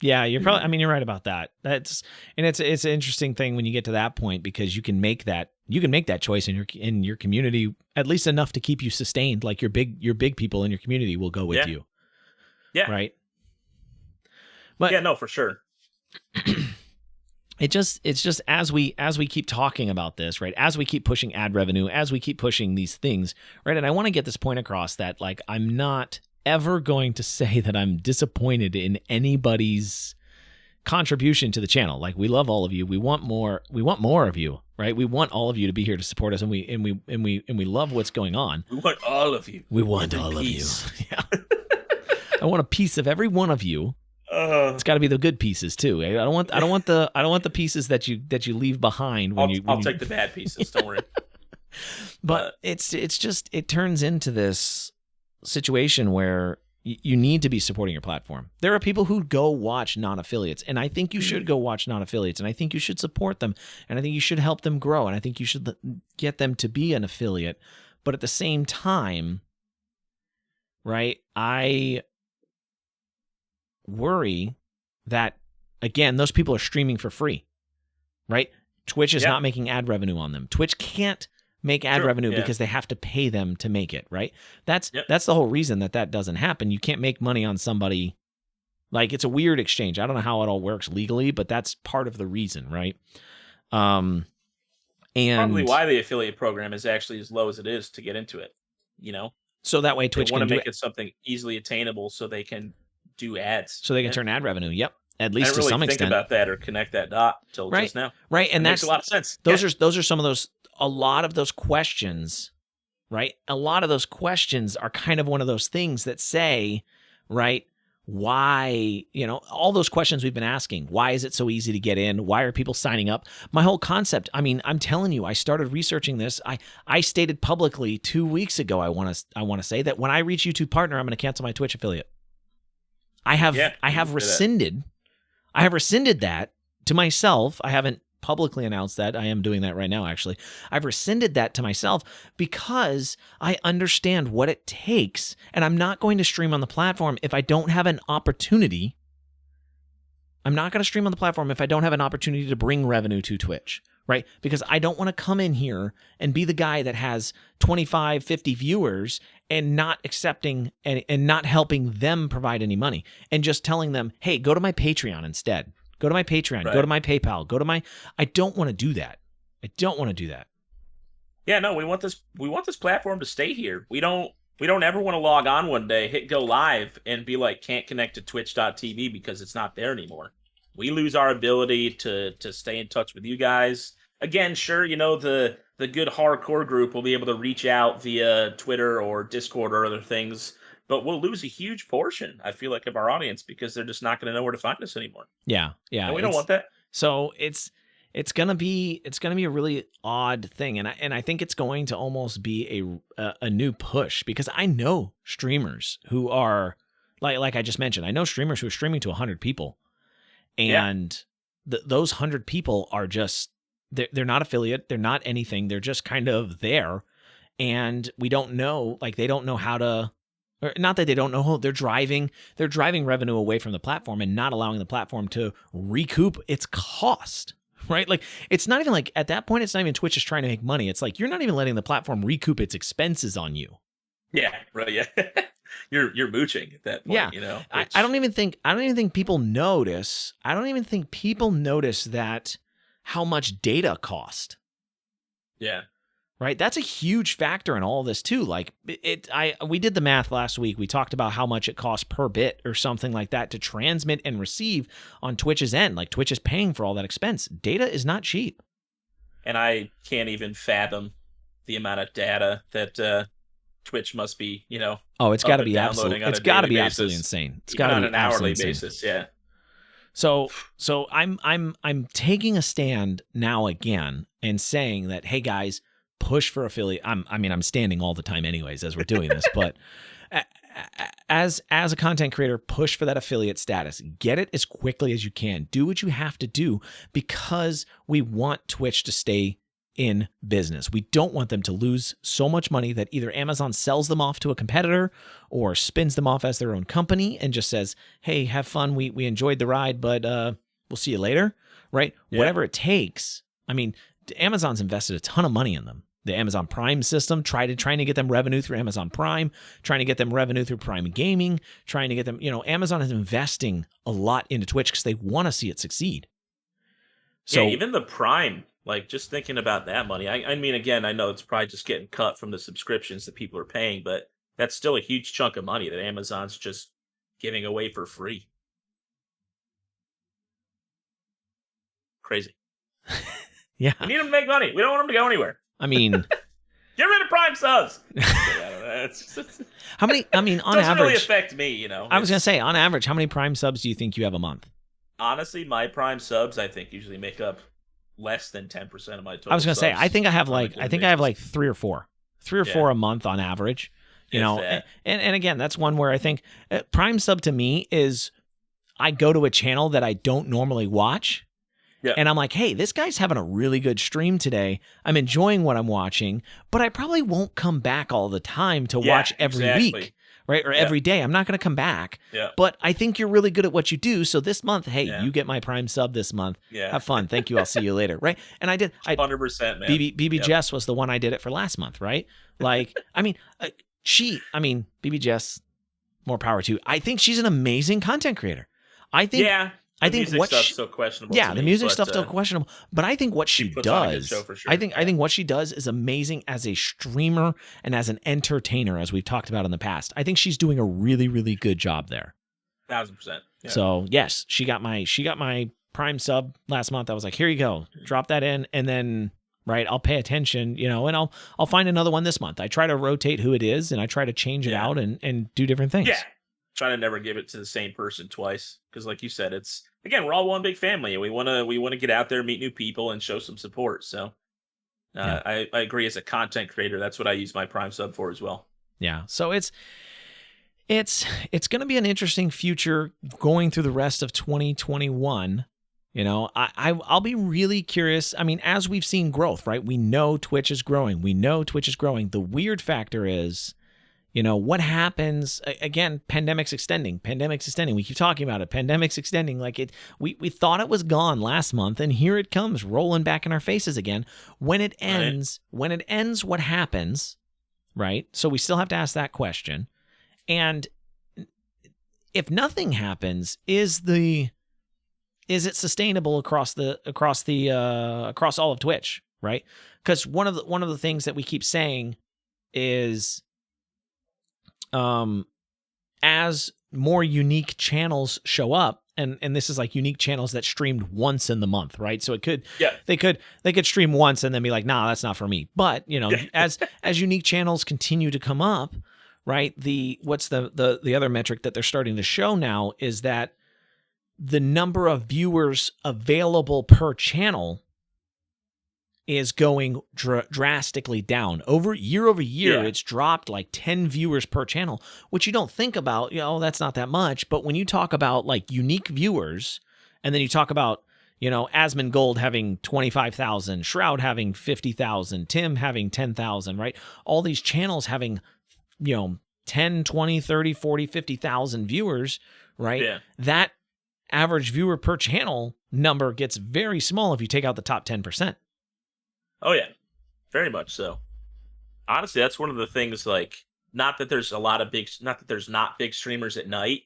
Yeah, you're right about that. It's an interesting thing when you get to that point, because you can make that choice in your community, at least enough to keep you sustained. Like your big people in your community will go with you. Yeah. Right. But yeah, no, for sure. It's just as we keep talking about this, right? As we keep pushing ad revenue, as we keep pushing these things, right? And I want to get this point across that like I'm not ever going to say that I'm disappointed in anybody's contribution to the channel. Like we love all of you. We want more of you, right? We want all of you to be here to support us, and we love what's going on. We want all of you. We want all of you. Yeah. I want a piece of every one of you. It's got to be the good pieces too. I don't want the pieces that you leave behind when I'll take the bad pieces, don't worry. But it's just it turns into this situation where you need to be supporting your platform. There are people who go watch non-affiliates, and I think you should go watch non-affiliates, and I think you should support them, and I think you should help them grow, and I think you should get them to be an affiliate. But at the same time, right, I worry that, again, those people are streaming for free, right? Twitch is not making ad revenue on them. Twitch can't make ad revenue because they have to pay them to make it, right? That's the whole reason that doesn't happen. You can't make money on somebody. Like, it's a weird exchange. I don't know how it all works legally, but that's part of the reason, right? And probably why the affiliate program is actually as low as it is to get into it, So that way Twitch want to make it something easily attainable so they can do ads. So they can turn ad revenue. Yep. At least to some extent. I didn't really think about that or connect that dot till just now. Right. And that makes a lot of sense. Those are some of those, a lot of those questions, right? A lot of those questions are kind of one of those things that say, right, why, all those questions we've been asking. Why is it so easy to get in? Why are people signing up? My whole concept, I mean, I'm telling you, I started researching this. I stated publicly 2 weeks ago, I want to say that when I reach YouTube partner, I'm going to cancel my Twitch affiliate. I have rescinded that to myself. I haven't publicly announced that. I am doing that right now, actually. I've rescinded that to myself because I understand what it takes, and I'm not going to stream on the platform if I don't have an opportunity. I'm not going to stream on the platform if I don't have an opportunity to bring revenue to Twitch, right? Because I don't want to come in here and be the guy that has 25, 50 viewers and not accepting and not helping them provide any money, and just telling them, hey, go to my Patreon instead. Go to my Patreon, go to my PayPal, I don't want to do that. Yeah, no, we want this platform to stay here. We don't ever want to log on one day, hit go live, and be like, can't connect to twitch.tv because it's not there anymore. We lose our ability to stay in touch with you guys. Again, sure, the the good hardcore group will be able to reach out via Twitter or Discord or other things, but we'll lose a huge portion, I feel like, of our audience because they're just not going to know where to find us anymore. Yeah. And we don't want that. So it's gonna be a really odd thing, and I think it's going to almost be a new push, because I know streamers who are like I just mentioned. I know streamers who are streaming to 100 people, and those 100 people are just they're not affiliate, they're not anything, they're just kind of there, and we don't know, like they don't know how to. Or not that they don't know, they're driving revenue away from the platform and not allowing the platform to recoup its cost, right? Like, it's not even like, at that point, it's not even Twitch is trying to make money. It's like, you're not even letting the platform recoup its expenses on you. Yeah, right. Yeah. You're mooching at that point, Yeah. you know. I don't even think people notice. I don't even think people notice that how much data cost. Yeah. Right, that's a huge factor in all this too. Like we did the math last week. We talked about how much it costs per bit or something like that to transmit and receive on Twitch's end. Like, Twitch is paying for all that expense. Data is not cheap. And I can't even fathom the amount of data that Twitch must be, you know. Oh, it's got to be absolutely. It's got to be absolutely insane. It's got to be on an hourly insane. basis. Yeah. So I'm taking a stand now again and saying that, hey guys, push for affiliate. I'm standing all the time anyways as we're doing this, but as a content creator, push for that affiliate status. Get it as quickly as you can. Do what you have to do, because we want Twitch to stay in business. We don't want them to lose so much money that either Amazon sells them off to a competitor or spins them off as their own company and just says, hey, have fun. We enjoyed the ride, but we'll see you later, right? Yeah. Whatever it takes. I mean, Amazon's invested a ton of money in them. The Amazon Prime system, trying to get them revenue through Amazon Prime, trying to get them revenue through Prime Gaming, trying to get them, Amazon is investing a lot into Twitch because they want to see it succeed. So even the Prime, like, just thinking about that money. I mean, again, I know it's probably just getting cut from the subscriptions that people are paying, but that's still a huge chunk of money that Amazon's just giving away for free. Crazy. Yeah. We need them to make money. We don't want them to go anywhere. I mean, get rid of Prime subs. How many? I mean, on doesn't average, really affect me. You know, I was gonna say, on average, how many Prime subs do you think you have a month? Honestly, my Prime subs, I think, usually make up less than 10% of my total. I was gonna say, I think I have like 3 or 4 a month on average. You know, and again, that's one where I think Prime sub to me is, I go to a channel that I don't normally watch. Yeah. And I'm like, hey, this guy's having a really good stream today. I'm enjoying what I'm watching, but I probably won't come back all the time to watch every week, right? Or every day. I'm not going to come back. Yeah. But I think you're really good at what you do. So this month, hey, you get my Prime sub this month. Yeah. Have fun. Thank you. I'll see you later. Right. And I did. 100%, man. BB Jess was the one I did it for last month, right? Like, I mean, BB Jess, more power to. I think she's an amazing content creator. I think. Yeah. I think what stuff's still questionable. Yeah, the music stuff's still questionable. But I think what she does, sure. I think what she does is amazing as a streamer and as an entertainer, as we've talked about in the past. I think she's doing a really, really good job there. 1,000%. Yeah. So yes, she got my Prime sub last month. I was like, here you go, drop that in, and then I'll pay attention, and I'll find another one this month. I try to rotate who it is, and I try to change it out and do different things. Yeah. Trying to never give it to the same person twice, because like you said, it's, again, we're all one big family, and we want to get out there, meet new people, and show some support. So I agree, as a content creator, that's what I use my Prime sub for as well. Yeah. So it's going to be an interesting future going through the rest of 2021. I'll be really curious. I mean, as we've seen growth, right? We know Twitch is growing. The weird factor is, what happens, again, pandemic's extending. We keep talking about it. Pandemic's extending. Like we thought it was gone last month, and here it comes rolling back in our faces again. When it ends, what happens, right? So we still have to ask that question. And if nothing happens, is it sustainable across all of Twitch, right? Because one of the things that we keep saying is, as more unique channels show up, and this is like unique channels that streamed once in the month, right? So it could, Yeah. they could stream once and then be like, nah, that's not for me. But as unique channels continue to come up, right? What's the other metric that they're starting to show now is that the number of viewers available per channel is going drastically down. Over year, it's dropped like 10 viewers per channel, which you don't think about, that's not that much. But when you talk about like unique viewers, and then you talk about, Asmongold having 25,000, Shroud having 50,000, Tim having 10,000, right? All these channels having, 10, 20, 30, 40, 50,000 viewers, right? Yeah. That average viewer per channel number gets very small if you take out the top 10%. Oh yeah, very much so. Honestly, that's one of the things, like, not that there's not big streamers at night,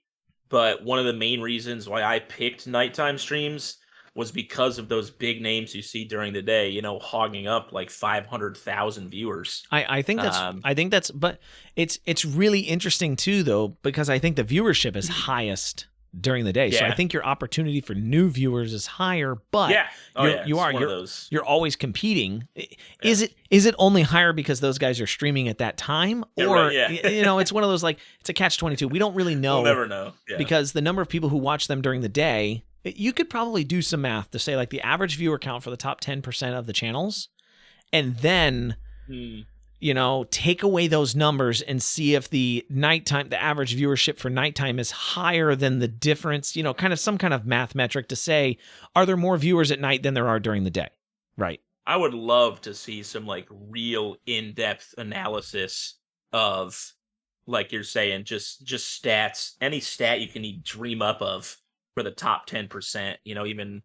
but one of the main reasons why I picked nighttime streams was because of those big names you see during the day, hogging up like 500,000 viewers. I think that's, but it's really interesting too, though, because I think the viewership is highest during the day. So I think your opportunity for new viewers is higher, but you're always competing. Is it only higher because those guys are streaming at that time? Or, it's one of those, like, it's a catch-22. We don't really know. We'll never know. Yeah. Because the number of people who watch them during the day, you could probably do some math to say like the average viewer count for the top 10% of the channels, and then, take away those numbers and see if the average viewership for nighttime is higher than the difference, kind of some kind of math metric to say, are there more viewers at night than there are during the day? Right. I would love to see some like real in-depth analysis of, like you're saying, just stats, any stat you can dream up of for the top 10%, even,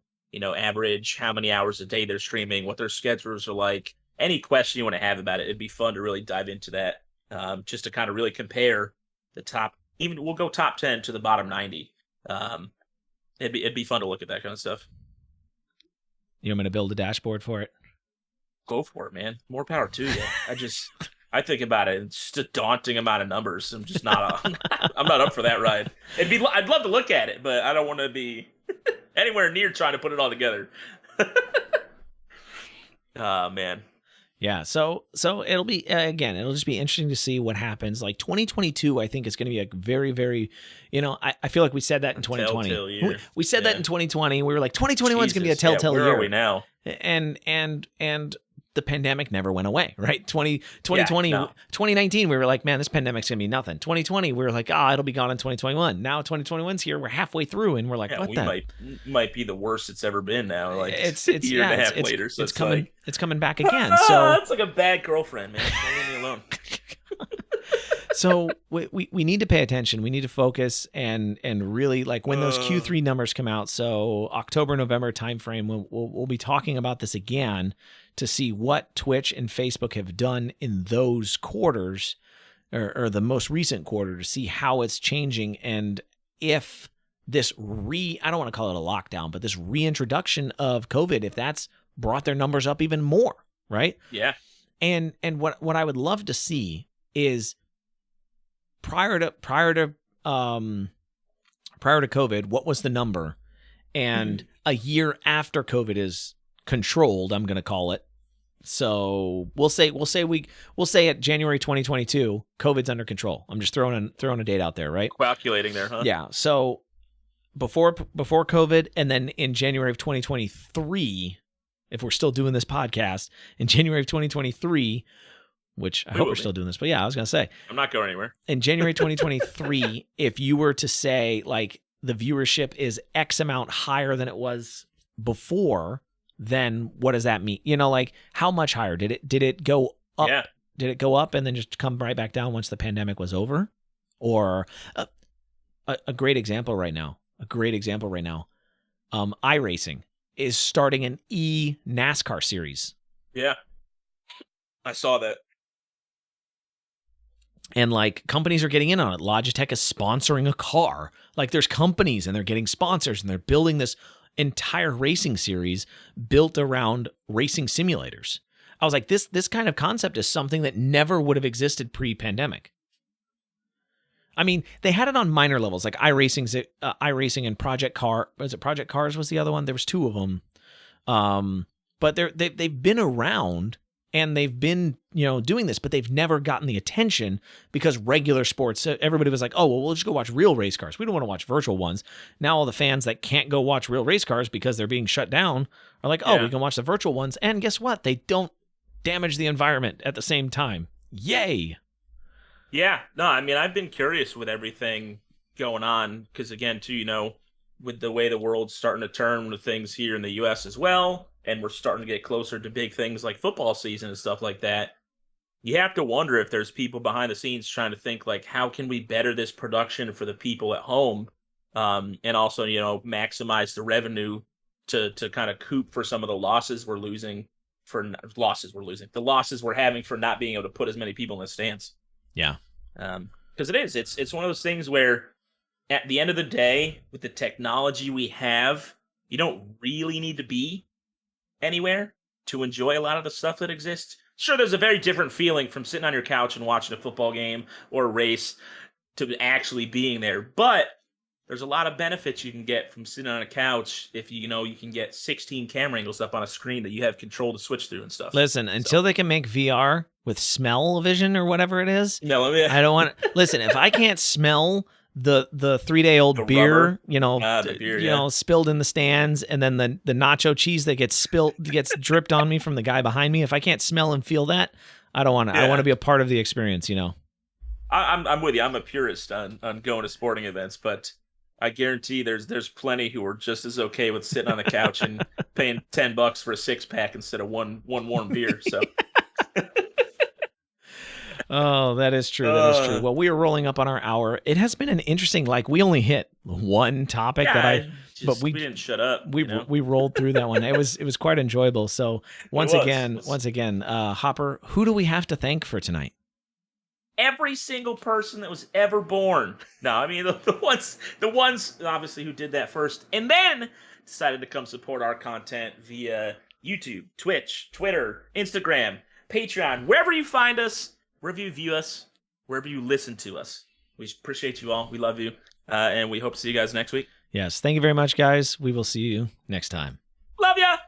average, how many hours a day they're streaming, what their schedules are like. Any question you want to have about it, it'd be fun to really dive into that, just to kind of really compare the top. Even we'll go top 10 to the bottom 90. It'd be fun to look at that kind of stuff. I'm going to build a dashboard for it. Go for it, man. More power to you. I think about it. It's just a daunting amount of numbers. I'm just not. I'm not up for that ride. I'd love to look at it, but I don't want to be anywhere near trying to put it all together. Oh man. Yeah, so it'll be it'll just be interesting to see what happens. Like 2022, I think is going to be a very, very, I feel like we said that in 2020. We said that in 2020. We were like, 2021 is going to be a telltale year. Where are we now? And the pandemic never went away, right? 2019, we were like, man, this pandemic's going to be nothing. 2020, we were like, it'll be gone in 2021. Now 2021's here. We're halfway through, and we're like, what the? Might be the worst it's ever been now. Like, it's a year and a half later. So it's coming. Like, it's coming back again. So it's like a bad girlfriend, man. Don't leave me alone. So we need to pay attention. We need to focus and really, like, when those Q3 numbers come out. So October, November timeframe, we'll be talking about this again to see what Twitch and Facebook have done in those quarters, or the most recent quarter, to see how it's changing, and if this I don't want to call it a lockdown, but this reintroduction of COVID, if that's brought their numbers up even more, right? Yeah. And what I would love to see is prior to COVID, what was the number? And a year after COVID is controlled, I'm going to call it. So we'll say at January 2022, COVID's under control. I'm just throwing a date out there, right? Calculating there, huh? Yeah. So before COVID, and then in January of 2023, if we're still doing this podcast, in January of 2023, which I hope we're still doing this, but yeah, I was going to say, I'm not going anywhere. In January 2023, if you were to say, like, the viewership is X amount higher than it was before, then what does that mean? Like, how much higher? Did it go up? Yeah. Did it go up and then just come right back down once the pandemic was over? Or a great example right now, iRacing is starting an NASCAR series. Yeah. I saw that. And, like, companies are getting in on it. Logitech is sponsoring a car. Like, there's companies and they're getting sponsors and they're building this entire racing series built around racing simulators. I was like, this kind of concept is something that never would have existed pre-pandemic. I mean, they had it on minor levels, like iRacing and Project Car. Was it Project Cars? Was the other one? There was two of them. But they've been around and they've been doing this, but they've never gotten the attention because regular sports. Everybody was like, oh well, we'll just go watch real race cars. We don't want to watch virtual ones. Now all the fans that can't go watch real race cars because they're being shut down are like, oh, we can watch the virtual ones. And guess what? They don't damage the environment at the same time. Yay! Yeah, no, I mean, I've been curious with everything going on because, again, too, with the way the world's starting to turn with things here in the U.S. as well, and we're starting to get closer to big things like football season and stuff like that, you have to wonder if there's people behind the scenes trying to think, like, how can we better this production for the people at home, and also, maximize the revenue to kind of coop for some of the losses we're losing, the losses we're having for not being able to put as many people in the stands. Yeah. Because it's one of those things where at the end of the day, with the technology we have, you don't really need to be anywhere to enjoy a lot of the stuff that exists. Sure, there's a very different feeling from sitting on your couch and watching a football game or a race to actually being there. But there's a lot of benefits you can get from sitting on a couch if you can get 16 camera angles up on a screen that you have control to switch through and stuff. Listen, until they can make VR with smell vision or whatever it is, I don't want. Listen, if I can't smell the 3-day-old beer, spilled in the stands, and then the nacho cheese that gets dripped on me from the guy behind me, if I can't smell and feel that, I don't want to. I want to be a part of the experience. I'm with you. I'm a purist on going to sporting events, but I guarantee there's plenty who are just as okay with sitting on the couch and paying $10 for a 6-pack instead of one warm beer. So. Oh, that is true. That is true. Well, we are rolling up on our hour. It has been an interesting. We only hit one topic but we didn't shut up. We rolled through that one. It was quite enjoyable. So once again, Hopper, who do we have to thank for tonight? Every single person that was ever born. No, I mean the ones obviously who did that first, and then decided to come support our content via YouTube, Twitch, Twitter, Instagram, Patreon, wherever you find us, wherever you view us, wherever you listen to us. We appreciate you all. We love you, and we hope to see you guys next week. Yes, thank you very much, guys. We will see you next time. Love ya.